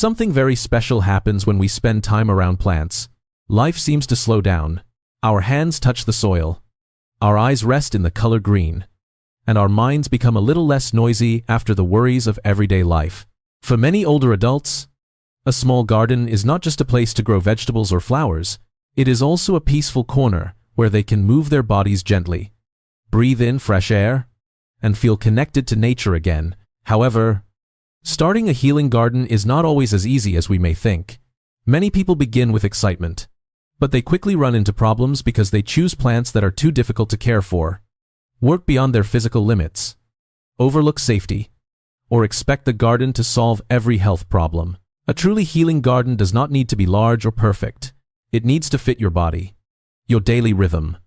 Something very special happens when we spend time around plants. Life seems to slow down. Our hands touch the soil. Our eyes rest in the color green. And our minds become a little less noisy after the worries of everyday life. For many older adults, a small garden is not just a place to grow vegetables or flowers. It is also a peaceful corner where they can move their bodies gently, breathe in fresh air, and feel connected to nature again. However, starting a healing garden is not always as easy as we may think. Many people begin with excitement, but they quickly run into problems because they choose plants that are too difficult to care for, work beyond their physical limits, overlook safety, or expect the garden to solve every health problem. A truly healing garden does not need to be large or perfect. It needs to fit your body, your daily rhythm,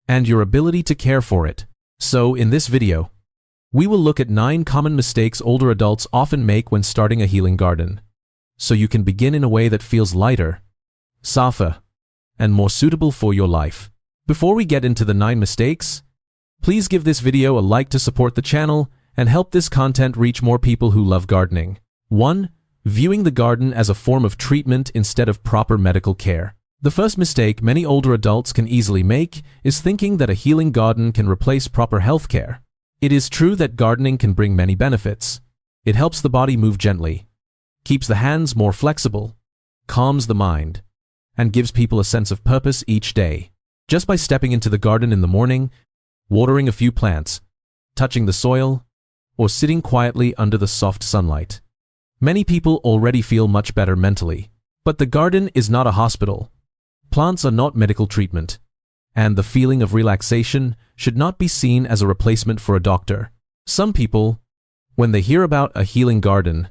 and your ability to care for it. So, in this video, we will look at 9 common mistakes older adults often make when starting a healing garden, so you can begin in a way that feels lighter, softer, and more suitable for your life. Before we get into the 9 mistakes, please give this video a like to support the channel and help this content reach more people who love gardening. 1. Viewing the garden as a form of treatment instead of proper medical care. The first mistake many older adults can easily make is thinking that a healing garden can replace proper health care. It is true that gardening can bring many benefits. It helps the body move gently, keeps the hands more flexible, calms the mind, and gives people a sense of purpose each day. Just by stepping into the garden in the morning, watering a few plants, touching the soil, or sitting quietly under the soft sunlight, many people already feel much better mentally. But the garden is not a hospital. Plants are not medical treatment, and the feeling of relaxation should not be seen as a replacement for a doctor. Some people, when they hear about a healing garden,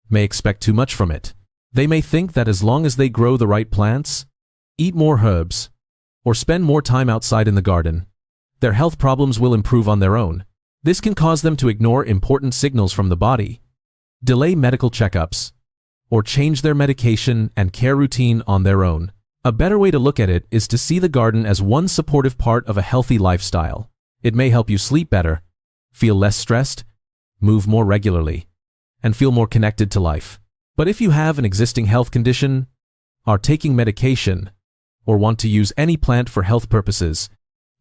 may expect too much from it. They may think that as long as they grow the right plants, eat more herbs, or spend more time outside in the garden, their health problems will improve on their own. This can cause them to ignore important signals from the body, delay medical checkups, or change their medication and care routine on their own. A better way to look at it is to see the garden as one supportive part of a healthy lifestyle. It may help you sleep better, feel less stressed, move more regularly, and feel more connected to life. But if you have an existing health condition, are taking medication, or want to use any plant for health purposes,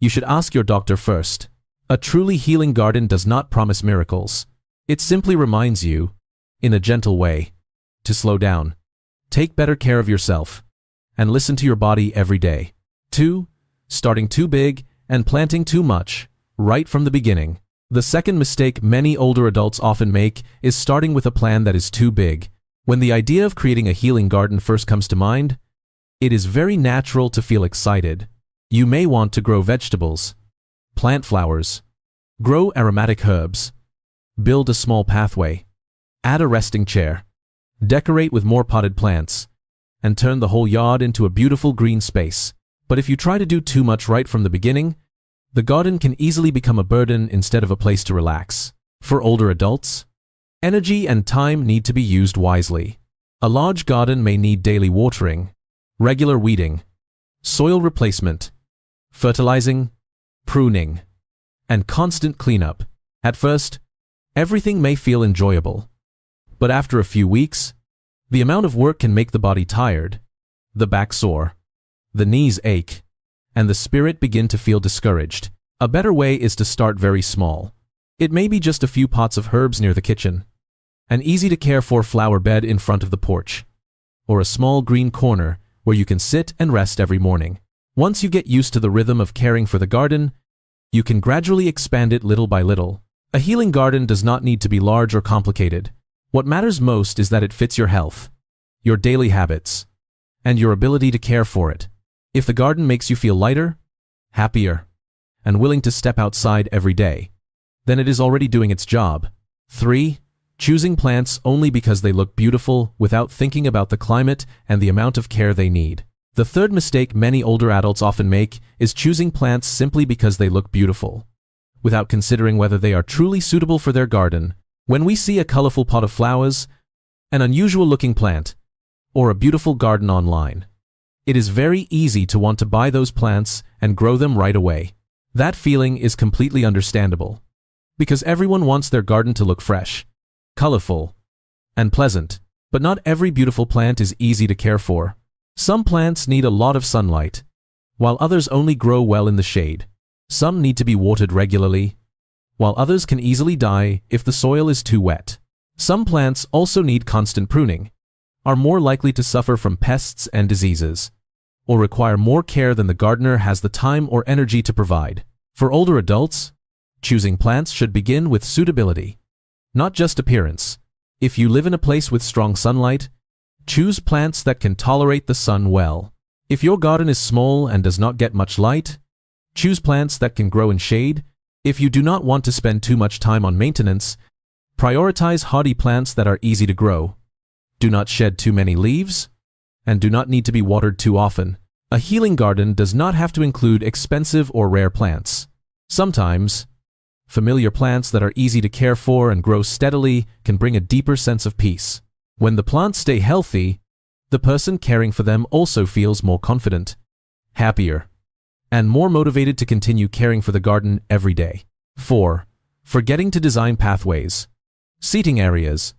you should ask your doctor first. A truly healing garden does not promise miracles. It simply reminds you, in a gentle way, to slow down, take better care of yourself, and listen to your body every day. 2. Starting too big and planting too much, right from the beginning. The second mistake many older adults often make is starting with a plan that is too big. When the idea of creating a healing garden first comes to mind, it is very natural to feel excited. You may want to grow vegetables, plant flowers, grow aromatic herbs, build a small pathway, add a resting chair, decorate with more potted plants, and turn the whole yard into a beautiful green space. But if you try to do too much right from the beginning, the garden can easily become a burden instead of a place to relax. For older adults, energy and time need to be used wisely. A large garden may need daily watering, regular weeding, soil replacement, fertilizing, pruning, and constant cleanup. At first, everything may feel enjoyable, but after a few weeks, the amount of work can make the body tired, the back sore, the knees ache, and the spirit begin to feel discouraged. A better way is to start very small. It may be just a few pots of herbs near the kitchen, an easy-to-care-for flower bed in front of the porch, or a small green corner where you can sit and rest every morning. Once you get used to the rhythm of caring for the garden, you can gradually expand it little by little. A healing garden does not need to be large or complicated. What matters most is that it fits your health, your daily habits, and your ability to care for it. If the garden makes you feel lighter, happier, and willing to step outside every day, then it is already doing its job. 3. Choosing plants only because they look beautiful without thinking about the climate and the amount of care they need. The third mistake many older adults often make is choosing plants simply because they look beautiful, without considering whether they are truly suitable for their garden. When we see a colorful pot of flowers, an unusual-looking plant, or a beautiful garden online, it is very easy to want to buy those plants and grow them right away. That feeling is completely understandable, because everyone wants their garden to look fresh, colorful, and pleasant. But not every beautiful plant is easy to care for. Some plants need a lot of sunlight, while others only grow well in the shade. Some need to be watered regularly, while others can easily die if the soil is too wet. Some plants also need constant pruning, are more likely to suffer from pests and diseases, or require more care than the gardener has the time or energy to provide. For older adults, choosing plants should begin with suitability, not just appearance. If you live in a place with strong sunlight, choose plants that can tolerate the sun well. If your garden is small and does not get much light, choose plants that can grow in shade. If you do not want to spend too much time on maintenance, prioritize hardy plants that are easy to grow, do not shed too many leaves, and do not need to be watered too often. A healing garden does not have to include expensive or rare plants. Sometimes, familiar plants that are easy to care for and grow steadily can bring a deeper sense of peace. When the plants stay healthy, the person caring for them also feels more confident, happier, and more motivated to continue caring for the garden every day. 4. Forgetting to design pathways, seating areas,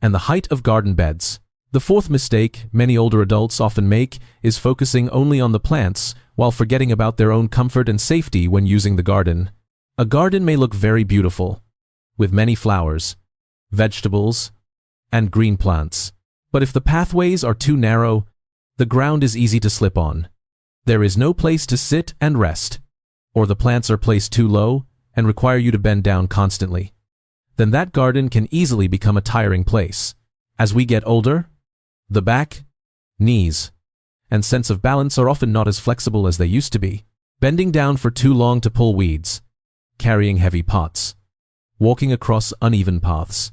and the height of garden beds. The fourth mistake many older adults often make is focusing only on the plants while forgetting about their own comfort and safety when using the garden. A garden may look very beautiful, with many flowers, vegetables, and green plants. But if the pathways are too narrow, the ground is easy to slip on. There is no place to sit and rest, or the plants are placed too low and require you to bend down constantly. Then that garden can easily become a tiring place. As we get older, the back, knees, and sense of balance are often not as flexible as they used to be. Bending down for too long to pull weeds, carrying heavy pots, walking across uneven paths,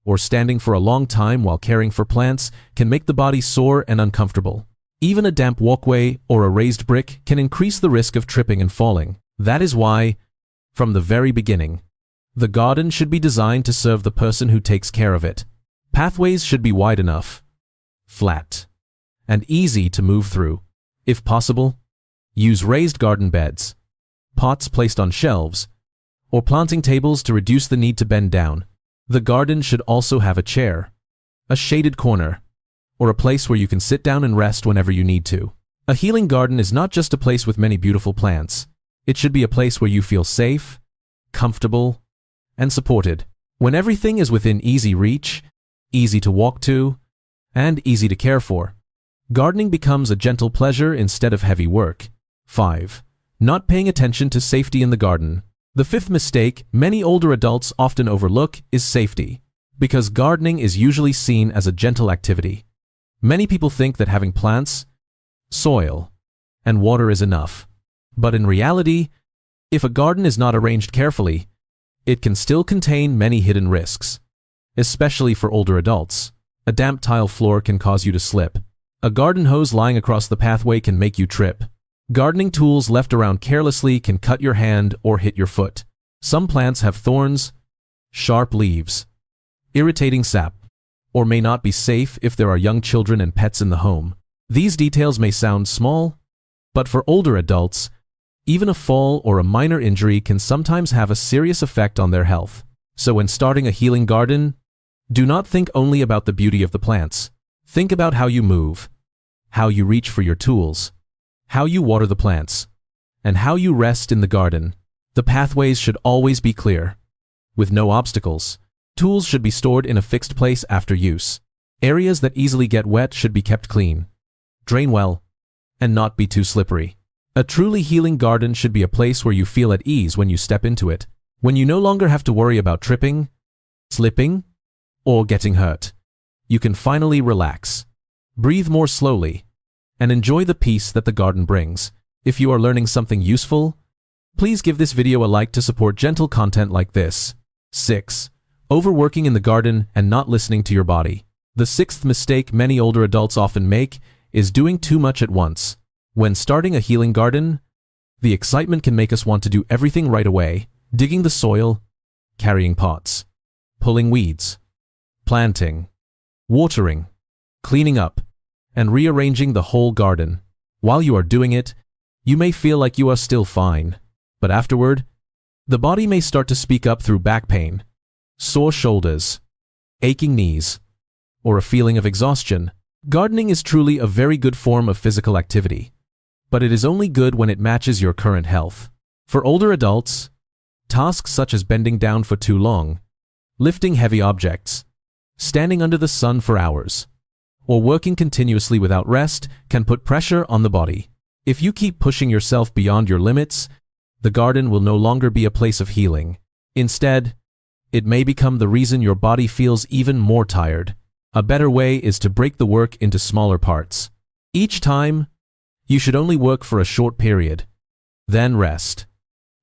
or standing for a long time while caring for plants can make the body sore and uncomfortable. Even a damp walkway or a raised brick can increase the risk of tripping and falling. That is why, from the very beginning, the garden should be designed to serve the person who takes care of it. Pathways should be wide enough, flat, and easy to move through. If possible, use raised garden beds, pots placed on shelves, or planting tables to reduce the need to bend down. The garden should also have a chair, a shaded corner, or a place where you can sit down and rest whenever you need to. A healing garden is not just a place with many beautiful plants. It should be a place where you feel safe, comfortable, and supported. When everything is within easy reach, easy to walk to, and easy to care for, gardening becomes a gentle pleasure instead of heavy work. 5. Not paying attention to safety in the garden. The fifth mistake many older adults often overlook is safety, because gardening is usually seen as a gentle activity. Many people think that having plants, soil, and water is enough. But in reality, if a garden is not arranged carefully, it can still contain many hidden risks, especially for older adults. A damp tile floor can cause you to slip. A garden hose lying across the pathway can make you trip. Gardening tools left around carelessly can cut your hand or hit your foot. Some plants have thorns, sharp leaves, irritating sap, or may not be safe if there are young children and pets in the home. These details may sound small, but for older adults, even a fall or a minor injury can sometimes have a serious effect on their health. So when starting a healing garden, do not think only about the beauty of the plants. Think about how you move, how you reach for your tools, how you water the plants, and how you rest in the garden. The pathways should always be clear, with no obstacles. Tools should be stored in a fixed place after use. Areas that easily get wet should be kept clean, drain well, and not be too slippery. A truly healing garden should be a place where you feel at ease when you step into it, when you no longer have to worry about tripping, slipping, or getting hurt. You can finally relax, breathe more slowly, and enjoy the peace that the garden brings. If you are learning something useful, please give this video a like to support gentle content like this. 6. Overworking in the garden and not listening to your body. The sixth mistake many older adults often make is doing too much at once. When starting a healing garden, the excitement can make us want to do everything right away: digging the soil, carrying pots, pulling weeds, planting, watering, cleaning up, and rearranging the whole garden. While you are doing it, you may feel like you are still fine, but afterward, the body may start to speak up through back pain, sore shoulders, aching knees, or a feeling of exhaustion. Gardening is truly a very good form of physical activity, but it is only good when it matches your current health. For older adults, tasks such as bending down for too long, lifting heavy objects, standing under the sun for hours, or working continuously without rest can put pressure on the body. If you keep pushing yourself beyond your limits, the garden will no longer be a place of healing. Instead, it may become the reason your body feels even more tired. A better way is to break the work into smaller parts. Each time, you should only work for a short period. Then rest.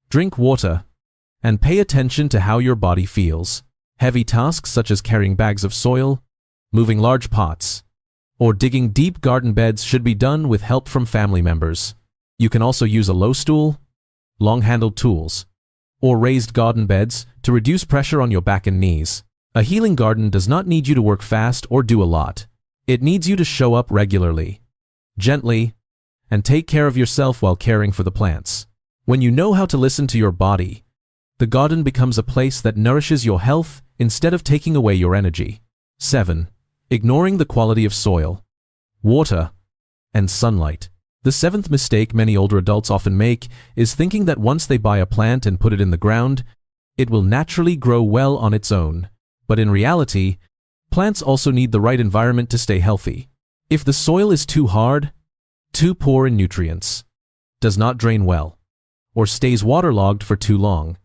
Drink water, and pay attention to how your body feels. Heavy tasks such as carrying bags of soil, moving large pots, or digging deep garden beds should be done with help from family members. You can also use a low stool, long-handled tools, or raised garden beds to reduce pressure on your back and knees. A healing garden does not need you to work fast or do a lot. It needs you to show up regularly, gently, and take care of yourself while caring for the plants. When you know how to listen to your body, the garden becomes a place that nourishes your health instead of taking away your energy. 7. Ignoring the quality of soil, water, and sunlight. The 7th mistake many older adults often make is thinking that once they buy a plant and put it in the ground, it will naturally grow well on its own. But in reality, plants also need the right environment to stay healthy. If the soil is too hard, too poor in nutrients, does not drain well, or stays waterlogged for too long,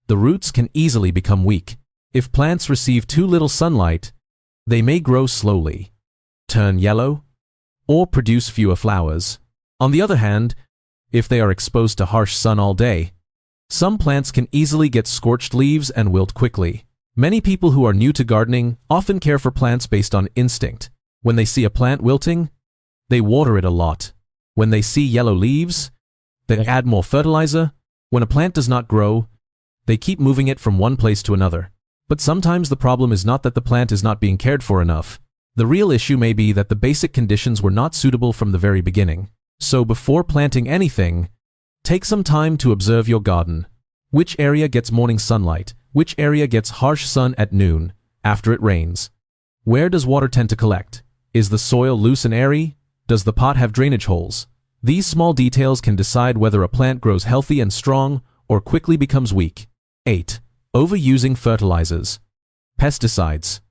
the roots can easily become weak. If plants receive too little sunlight, they may grow slowly, turn yellow, or produce fewer flowers. On the other hand, if they are exposed to harsh sun all day, some plants can easily get scorched leaves and wilt quickly. Many people who are new to gardening often care for plants based on instinct. When they see a plant wilting, they water it a lot. When they see yellow leaves, they add more fertilizer. When a plant does not grow, they keep moving it from one place to another. But sometimes the problem is not that the plant is not being cared for enough. The real issue may be that the basic conditions were not suitable from the very beginning. So before planting anything, take some time to observe your garden. Which area gets morning sunlight? Which area gets harsh sun at noon, after it rains? Where does water tend to collect? Is the soil loose and airy? Does the pot have drainage holes? These small details can decide whether a plant grows healthy and strong or quickly becomes weak. 8. Overusing fertilizers, pesticides,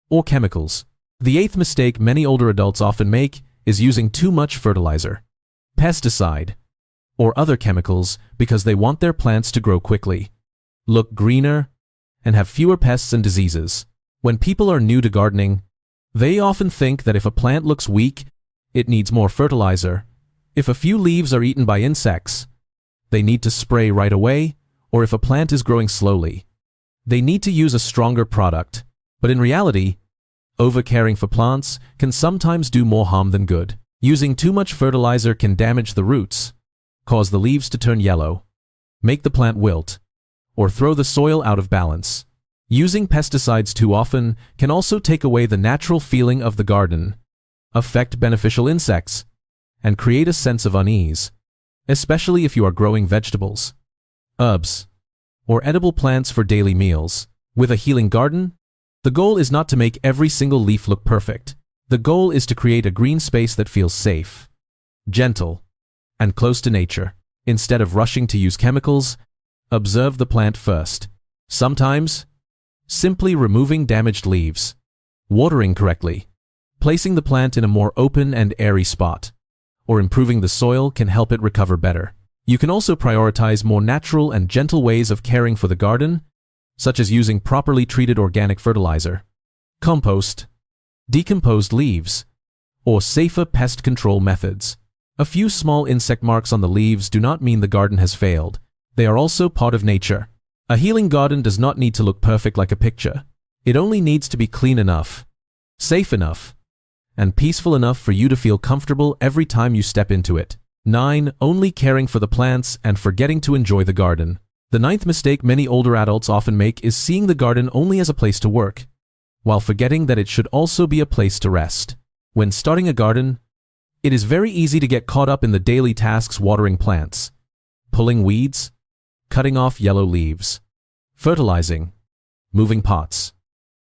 or chemicals. The 8th mistake many older adults often make is using too much fertilizer, pesticide, or other chemicals because they want their plants to grow quickly, look greener, and have fewer pests and diseases. When people are new to gardening, they often think that if a plant looks weak, it needs more fertilizer. If a few leaves are eaten by insects, they need to spray right away, or if a plant is growing slowly, they need to use a stronger product. But in reality, overcaring for plants can sometimes do more harm than good. Using too much fertilizer can damage the roots, cause the leaves to turn yellow, make the plant wilt, or throw the soil out of balance. Using pesticides too often can also take away the natural feeling of the garden, affect beneficial insects, and create a sense of unease, especially if you are growing vegetables, herbs, or edible plants for daily meals. With a healing garden, the goal is not to make every single leaf look perfect. The goal is to create a green space that feels safe, gentle, and close to nature. Instead of rushing to use chemicals, observe the plant first. Sometimes, simply removing damaged leaves, watering correctly, placing the plant in a more open and airy spot, or improving the soil can help it recover better. You can also prioritize more natural and gentle ways of caring for the garden, such as using properly treated organic fertilizer, compost, decomposed leaves, or safer pest control methods. A few small insect marks on the leaves do not mean the garden has failed. They are also part of nature. A healing garden does not need to look perfect like a picture. It only needs to be clean enough, safe enough, and peaceful enough for you to feel comfortable every time you step into it. 9. Only caring for the plants and forgetting to enjoy the garden. The 9th mistake many older adults often make is seeing the garden only as a place to work, while forgetting that it should also be a place to rest. When starting a garden, it is very easy to get caught up in the daily tasks: watering plants, pulling weeds, cutting off yellow leaves, fertilizing, moving pots,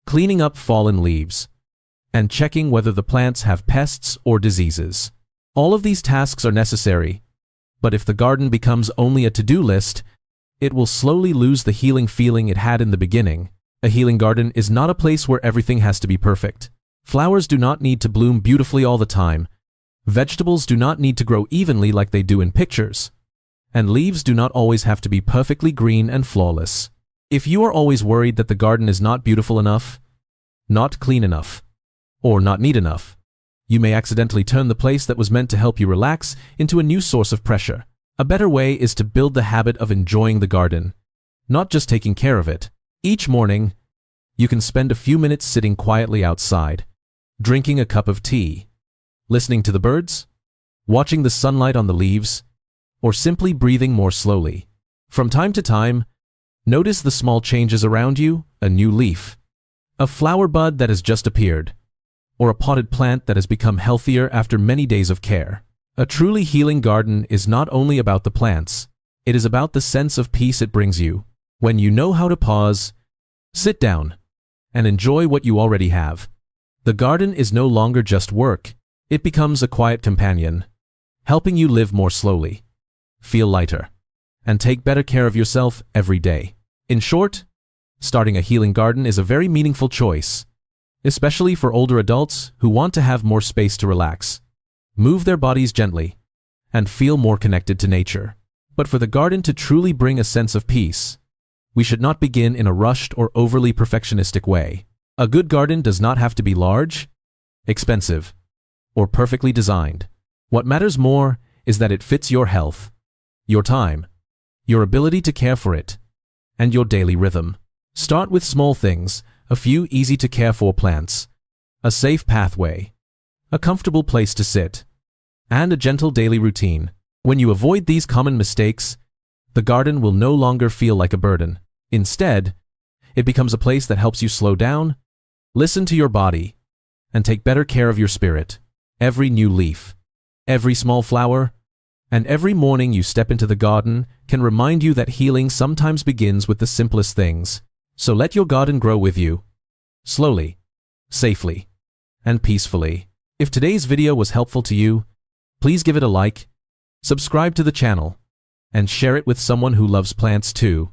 cleaning up fallen leaves, and checking whether the plants have pests or diseases. All of these tasks are necessary, but if the garden becomes only a to-do list, it will slowly lose the healing feeling it had in the beginning. A healing garden is not a place where everything has to be perfect. Flowers do not need to bloom beautifully all the time. Vegetables do not need to grow evenly like they do in pictures. And leaves do not always have to be perfectly green and flawless. If you are always worried that the garden is not beautiful enough, not clean enough, or not neat enough, you may accidentally turn the place that was meant to help you relax into a new source of pressure. A better way is to build the habit of enjoying the garden, not just taking care of it. Each morning, you can spend a few minutes sitting quietly outside, drinking a cup of tea, listening to the birds, watching the sunlight on the leaves, or simply breathing more slowly. From time to time, notice the small changes around you: a new leaf, a flower bud that has just appeared, or a potted plant that has become healthier after many days of care. A truly healing garden is not only about the plants, it is about the sense of peace it brings you. When you know how to pause, sit down, and enjoy what you already have, the garden is no longer just work. It becomes a quiet companion, helping you live more slowly, feel lighter, and take better care of yourself every day. In short, starting a healing garden is a very meaningful choice, especially for older adults who want to have more space to relax, move their bodies gently, and feel more connected to nature. But for the garden to truly bring a sense of peace, we should not begin in a rushed or overly perfectionistic way. A good garden does not have to be large, expensive, or perfectly designed. What matters more is that it fits your health, your time, your ability to care for it, and your daily rhythm. Start with small things: a few easy-to-care-for plants, a safe pathway, a comfortable place to sit, and a gentle daily routine. When you avoid these common mistakes, the garden will no longer feel like a burden. Instead, it becomes a place that helps you slow down, listen to your body, and take better care of your spirit. Every new leaf, every small flower, and every morning you step into the garden can remind you that healing sometimes begins with the simplest things. So let your garden grow with you, slowly, safely, and peacefully. If today's video was helpful to you, please give it a like, subscribe to the channel, and share it with someone who loves plants too.